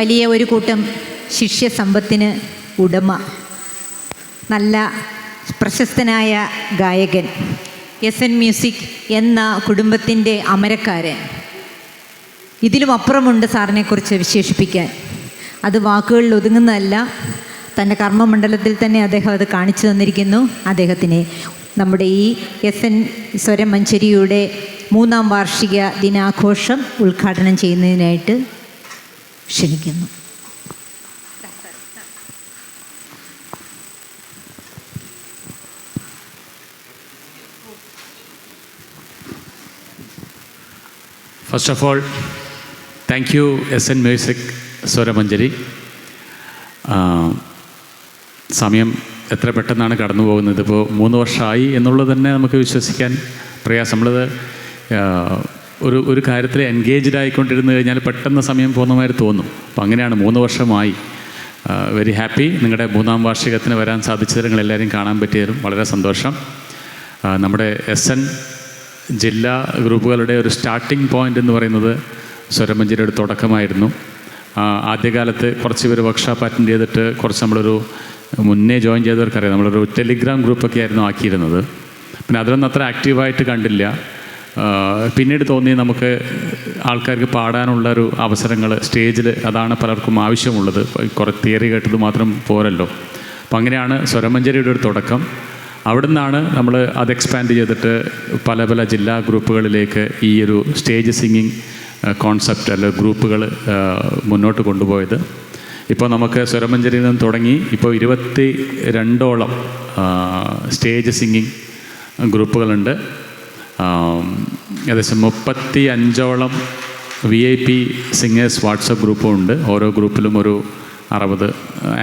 വലിയ ഒരു കൂട്ടം ശിഷ്യസമ്പത്തിന് ഉടമ, നല്ല പ്രശസ്തനായ ഗായകൻ, SN മ്യൂസിക് എന്ന കുടുംബത്തിൻ്റെ അമരക്കാരൻ. ഇതിലും അപ്പുറമുണ്ട് സാറിനെക്കുറിച്ച് വിശേഷിപ്പിക്കാൻ. അത് വാക്കുകളിൽ ഒതുങ്ങുന്നതല്ല. തൻ്റെ കർമ്മമണ്ഡലത്തിൽ തന്നെ അദ്ദേഹം അത് കാണിച്ചു തന്നിരിക്കുന്നു. അദ്ദേഹത്തിനെ നമ്മുടെ ഈ SN സ്വരമഞ്ജരിയുടെ 3ാം വാർഷിക ദിനാഘോഷം ഉദ്ഘാടനം ചെയ്യുന്നതിനായിട്ട് ക്ഷണിക്കുന്നു. First of all, thank you SN music Swaramanjari. സമയം എത്ര പെട്ടെന്നാണ് കടന്നു പോകുന്നത്. ഇപ്പോൾ 3 വർഷമായി എന്നുള്ളത് തന്നെ നമുക്ക് വിശ്വസിക്കാൻ പ്രയാസം. നമ്മളത് ഒരു കാര്യത്തിൽ എൻഗേജ്ഡ് ആയിക്കൊണ്ടിരുന്നു കഴിഞ്ഞാൽ പെട്ടെന്ന് സമയം പോകുന്നമാതിരി തോന്നും. അപ്പോൾ അങ്ങനെയാണ് 3 വർഷമായി. Very happy. നിങ്ങളുടെ 3ാം വാർഷികത്തിന് വരാൻ സാധിച്ചത് നിങ്ങളെല്ലാവരും കാണാൻ പറ്റിയതും വളരെ സന്തോഷം. നമ്മുടെ SN ജില്ലാ ഗ്രൂപ്പുകളുടെ ഒരു സ്റ്റാർട്ടിംഗ് പോയിൻ്റ് എന്ന് പറയുന്നത് സ്വരമഞ്ജരിയുടെ തുടക്കമായിരുന്നു. ആദ്യകാലത്ത് കുറച്ച് പേര് വർക്ക്ഷോപ്പ് അറ്റൻഡ് ചെയ്തിട്ട് കുറച്ച് നമ്മളൊരു മുന്നേ ജോയിൻ ചെയ്തവർക്കറിയാം, നമ്മളൊരു ടെലിഗ്രാം ഗ്രൂപ്പൊക്കെ ആയിരുന്നു ആക്കിയിരുന്നത്. പിന്നെ അതിലൊന്നും അത്ര ആക്റ്റീവായിട്ട് കണ്ടില്ല. പിന്നീട് തോന്നി നമുക്ക് ആൾക്കാർക്ക് പാടാനുള്ളൊരു അവസരങ്ങൾ സ്റ്റേജിൽ, അതാണ് പലർക്കും ആവശ്യമുള്ളത്. കുറേ തിയറി കേട്ടത് മാത്രം പോരല്ലോ. അപ്പം അങ്ങനെയാണ് സ്വരമഞ്ജരിയുടെ ഒരു തുടക്കം. അവിടെ നിന്നാണ് നമ്മൾ അത് എക്സ്പാൻഡ് ചെയ്തിട്ട് പല പല ജില്ലാ ഗ്രൂപ്പുകളിലേക്ക് ഈ ഒരു സ്റ്റേജ് സിംഗിങ് കോൺസെപ്റ്റ് അല്ല ഗ്രൂപ്പുകൾ മുന്നോട്ട് കൊണ്ടുപോയത്. ഇപ്പോൾ നമുക്ക് സ്വരമഞ്ജരിയിൽ നിന്ന് തുടങ്ങി ഇപ്പോൾ 22ഓളം സ്റ്റേജ് സിംഗിങ് ഗ്രൂപ്പുകളുണ്ട്. ഏകദേശം 35ഓളം VIP സിംഗേഴ്സ് വാട്സപ്പ് ഗ്രൂപ്പും ഉണ്ട്. ഓരോ ഗ്രൂപ്പിലും ഒരു 60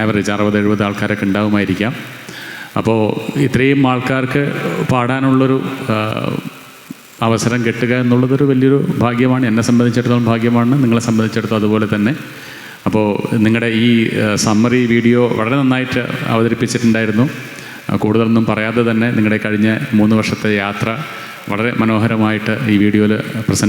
ആവറേജ് 60-70 ആൾക്കാരൊക്കെ ഉണ്ടാവുമായിരിക്കാം. അപ്പോൾ ഇത്രയും ആൾക്കാർക്ക് പാടാനുള്ളൊരു അവസരം കിട്ടുക എന്നുള്ളതൊരു വലിയൊരു ഭാഗ്യമാണ്. എന്നെ സംബന്ധിച്ചിടത്തോളം ഭാഗ്യമാണ്, നിങ്ങളെ സംബന്ധിച്ചിടത്തോളം അതുപോലെ തന്നെ. അപ്പോൾ നിങ്ങളുടെ ഈ സമ്മറി വീഡിയോ വളരെ നന്നായിട്ട് അവതരിപ്പിച്ചിട്ടുണ്ടായിരുന്നു. കൂടുതലൊന്നും പറയാതെ തന്നെ നിങ്ങളുടെ കഴിഞ്ഞ 3 വർഷത്തെ യാത്ര വളരെ മനോഹരമായിട്ട് ഈ വീഡിയോയിൽ പ്രസൻറ്റ്